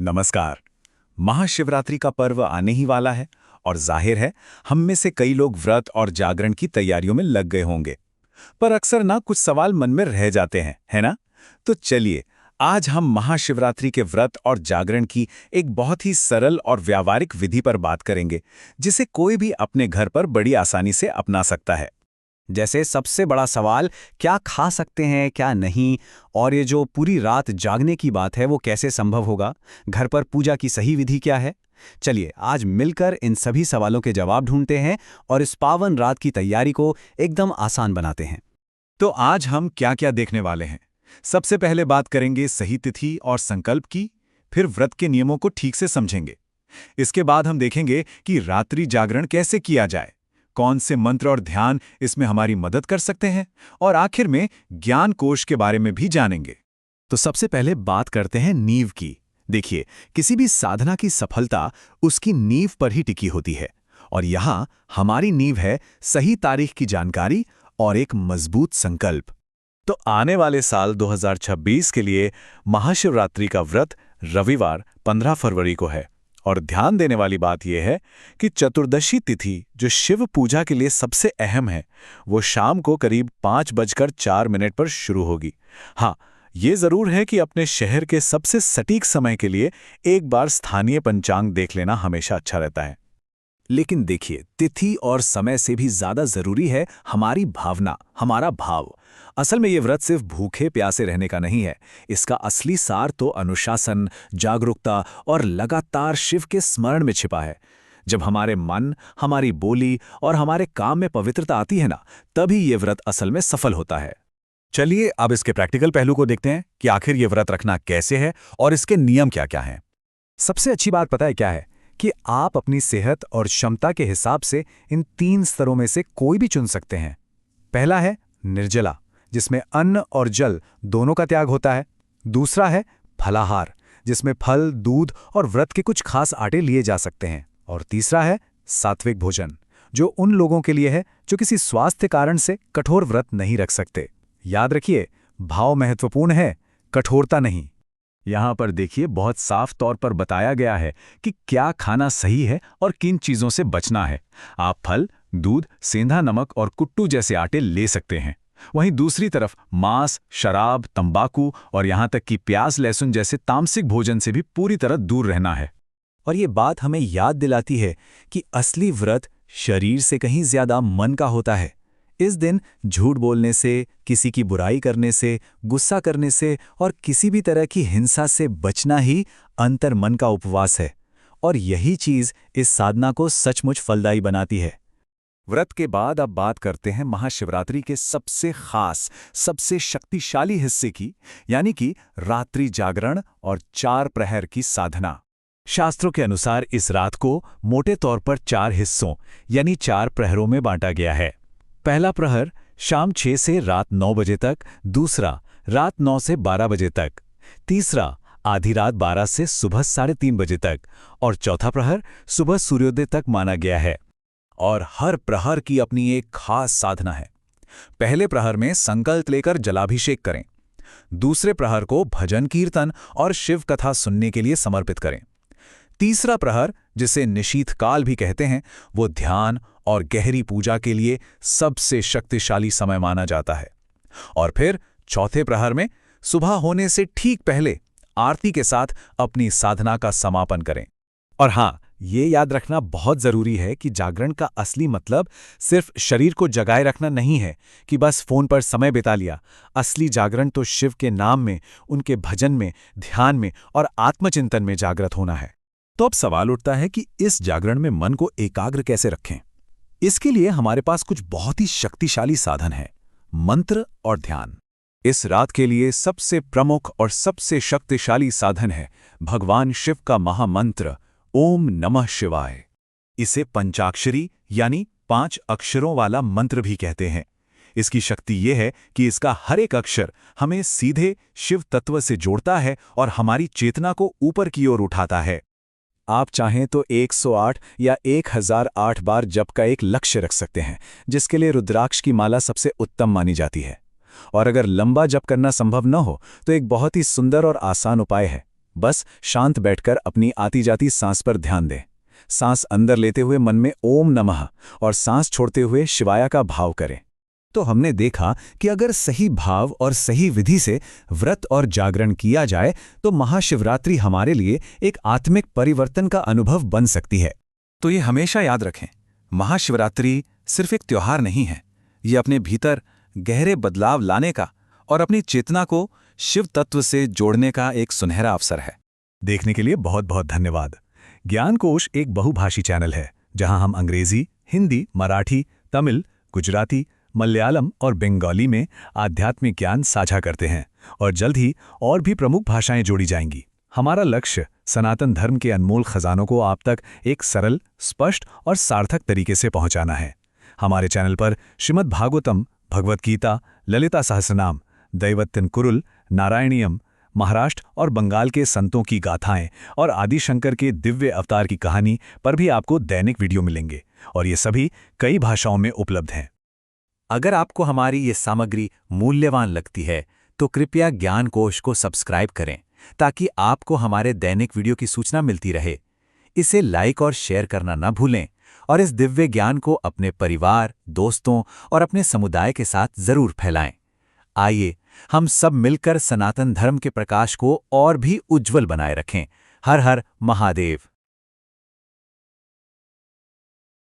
नमस्कार। महाशिवरात्रि का पर्व आने ही वाला है और जाहिर है हम में से कई लोग व्रत और जागरण की तैयारियों में लग गए होंगे। पर अक्सर ना कुछ सवाल मन में रह जाते हैं, है ना? तो चलिए, आज हम महाशिवरात्रि के व्रत और जागरण की एक बहुत ही सरल और व्यावहारिक विधि पर बात करेंगे, जिसे कोई भी अपने घर पर बड़ी आसानी से अपना सकता है। जैसे सबसे बड़ा सवाल, क्या खा सकते हैं क्या नहीं, और ये जो पूरी रात जागने की बात है वो कैसे संभव होगा, घर पर पूजा की सही विधि क्या है। चलिए आज मिलकर इन सभी सवालों के जवाब ढूंढते हैं और इस पावन रात की तैयारी को एकदम आसान बनाते हैं। तो आज हम क्या क्या देखने वाले हैं? सबसे पहले बात करेंगे सही तिथि और संकल्प की, फिर व्रत के नियमों को ठीक से समझेंगे। इसके बाद हम देखेंगे कि रात्रि जागरण कैसे किया जाए, कौन से मंत्र और ध्यान इसमें हमारी मदद कर सकते हैं, और आखिर में ज्ञान कोश के बारे में भी जानेंगे। तो सबसे पहले बात करते हैं नींव की। देखिए, किसी भी साधना की सफलता उसकी नींव पर ही टिकी होती है, और यहाँ हमारी नींव है सही तारीख की जानकारी और एक मजबूत संकल्प। तो आने वाले साल 2026 के लिए महाशिवरात्रि का व्रत रविवार 15 फरवरी को है, और ध्यान देने वाली बात यह है कि चतुर्दशी तिथि, जो शिव पूजा के लिए सबसे अहम है, वो शाम को करीब 5:04 पर शुरू होगी। हाँ, ये जरूर है कि अपने शहर के सबसे सटीक समय के लिए एक बार स्थानीय पंचांग देख लेना हमेशा अच्छा रहता है। लेकिन देखिए, तिथि और समय से भी ज्यादा जरूरी है हमारी भावना, हमारा भाव। असल में ये व्रत सिर्फ भूखे प्यासे रहने का नहीं है। इसका असली सार तो अनुशासन, जागरूकता और लगातार शिव के स्मरण में छिपा है। जब हमारे मन, हमारी बोली और हमारे काम में पवित्रता आती है ना, तभी ये व्रत असल में सफल होता है। चलिए अब इसके प्रैक्टिकल पहलू को देखते हैं कि आखिर ये व्रत रखना कैसे है और इसके नियम क्या क्या हैं। सबसे अच्छी बात पता है क्या है? कि आप अपनी सेहत और क्षमता के हिसाब से इन 3 स्तरों में से कोई भी चुन सकते हैं। पहला है निर्जला, जिसमें अन्न और जल दोनों का त्याग होता है। दूसरा है फलाहार, जिसमें फल, दूध और व्रत के कुछ खास आटे लिए जा सकते हैं। और तीसरा है सात्विक भोजन, जो उन लोगों के लिए है जो किसी स्वास्थ्य कारण से कठोर व्रत नहीं रख सकते। याद रखिए, भाव महत्वपूर्ण है, कठोरता नहीं। यहाँ पर देखिए, बहुत साफ तौर पर बताया गया है कि क्या खाना सही है और किन चीज़ों से बचना है। आप फल, दूध, सेंधा नमक और कुट्टू जैसे आटे ले सकते हैं। वहीं दूसरी तरफ मांस, शराब, तंबाकू और यहाँ तक कि प्याज, लहसुन जैसे तामसिक भोजन से भी पूरी तरह दूर रहना है। और ये बात हमें याद दिलाती है कि असली व्रत शरीर से कहीं ज्यादा मन का होता है। इस दिन झूठ बोलने से, किसी की बुराई करने से, गुस्सा करने से और किसी भी तरह की हिंसा से बचना ही अंतर मन का उपवास है। और यही चीज इस साधना को सचमुच फलदायी बनाती है। व्रत के बाद अब बात करते हैं महाशिवरात्रि के सबसे खास, सबसे शक्तिशाली हिस्से की, यानी कि रात्रि जागरण और 4 प्रहर की साधना। शास्त्रों के अनुसार इस रात को मोटे तौर पर 4 हिस्सों यानी 4 प्रहरों में बांटा गया है। पहला प्रहर शाम 6 से रात 9 बजे तक, दूसरा रात 9 से 12 बजे तक, तीसरा आधी रात 12 से सुबह 3:30 बजे तक, और चौथा प्रहर सुबह सूर्योदय तक माना गया है। और हर प्रहर की अपनी एक खास साधना है। पहले प्रहर में संकल्प लेकर जलाभिषेक करें। दूसरे प्रहर को भजन कीर्तन और शिव कथा सुनने के लिए समर्पित करें। तीसरा प्रहर, जिसे निशीथ काल भी कहते हैं, वो ध्यान और गहरी पूजा के लिए सबसे शक्तिशाली समय माना जाता है। और फिर चौथे प्रहर में सुबह होने से ठीक पहले आरती के साथ अपनी साधना का समापन करें। और हाँ, ये याद रखना बहुत जरूरी है कि जागरण का असली मतलब सिर्फ शरीर को जगाए रखना नहीं है कि बस फोन पर समय बिता लिया। असली जागरण तो शिव के नाम में, उनके भजन में, ध्यान में और आत्मचिंतन में जागृत होना है। तो अब सवाल उठता है कि इस जागरण में मन को एकाग्र कैसे रखें। इसके लिए हमारे पास कुछ बहुत ही शक्तिशाली साधन है, मंत्र और ध्यान। इस रात के लिए सबसे प्रमुख और सबसे शक्तिशाली साधन है भगवान शिव का महामंत्र ओम नमः शिवाय। इसे पंचाक्षरी यानी 5 अक्षरों वाला मंत्र भी कहते हैं। इसकी शक्ति यह है कि इसका हर एक अक्षर हमें सीधे शिव तत्व से जोड़ता है और हमारी चेतना को ऊपर की ओर उठाता है। आप चाहें तो 108 या 1008 बार जप का एक लक्ष्य रख सकते हैं, जिसके लिए रुद्राक्ष की माला सबसे उत्तम मानी जाती है। और अगर लंबा जप करना संभव न हो तो एक बहुत ही सुंदर और आसान उपाय है, बस शांत बैठकर अपनी आती जाती सांस पर ध्यान दें। सांस अंदर लेते हुए मन में ओम नमः और सांस छोड़ते हुए शिवाया का भाव करें। तो हमने देखा कि अगर सही भाव और सही विधि से व्रत और जागरण किया जाए तो महाशिवरात्रि हमारे लिए एक आत्मिक परिवर्तन का अनुभव बन सकती है। तो ये हमेशा याद रखें, महाशिवरात्रि सिर्फ एक त्योहार नहीं है, ये अपने भीतर गहरे बदलाव लाने का और अपनी चेतना को शिव तत्व से जोड़ने का एक सुनहरा अवसर है। देखने के लिए बहुत बहुत धन्यवाद। ज्ञानकोश एक बहुभाषी चैनल है जहां हम अंग्रेजी, हिंदी, मराठी, तमिल, गुजराती, मलयालम और बंगाली में आध्यात्मिक ज्ञान साझा करते हैं और जल्द ही और भी प्रमुख भाषाएं जोड़ी जाएंगी। हमारा लक्ष्य सनातन धर्म के अनमोल खजानों को आप तक एक सरल, स्पष्ट और सार्थक तरीके से पहुंचाना है। हमारे चैनल पर श्रीमद् भागवतम, भगवत गीता, ललिता सहस्रनाम, दैवत्यन कुरुल, नारायणीयम, महाराष्ट्र और बंगाल के संतों की गाथाएं और आदि शंकर के दिव्य अवतार की कहानी पर भी आपको दैनिक वीडियो मिलेंगे और ये सभी कई भाषाओं में उपलब्ध हैं। अगर आपको हमारी ये सामग्री मूल्यवान लगती है तो कृपया ज्ञानकोश को सब्सक्राइब करें ताकि आपको हमारे दैनिक वीडियो की सूचना मिलती रहे। इसे लाइक और शेयर करना न भूलें और इस दिव्य ज्ञान को अपने परिवार, दोस्तों और अपने समुदाय के साथ जरूर फैलाएं। आइए हम सब मिलकर सनातन धर्म के प्रकाश को और भी उज्जवल बनाए रखें। हर हर महादेव।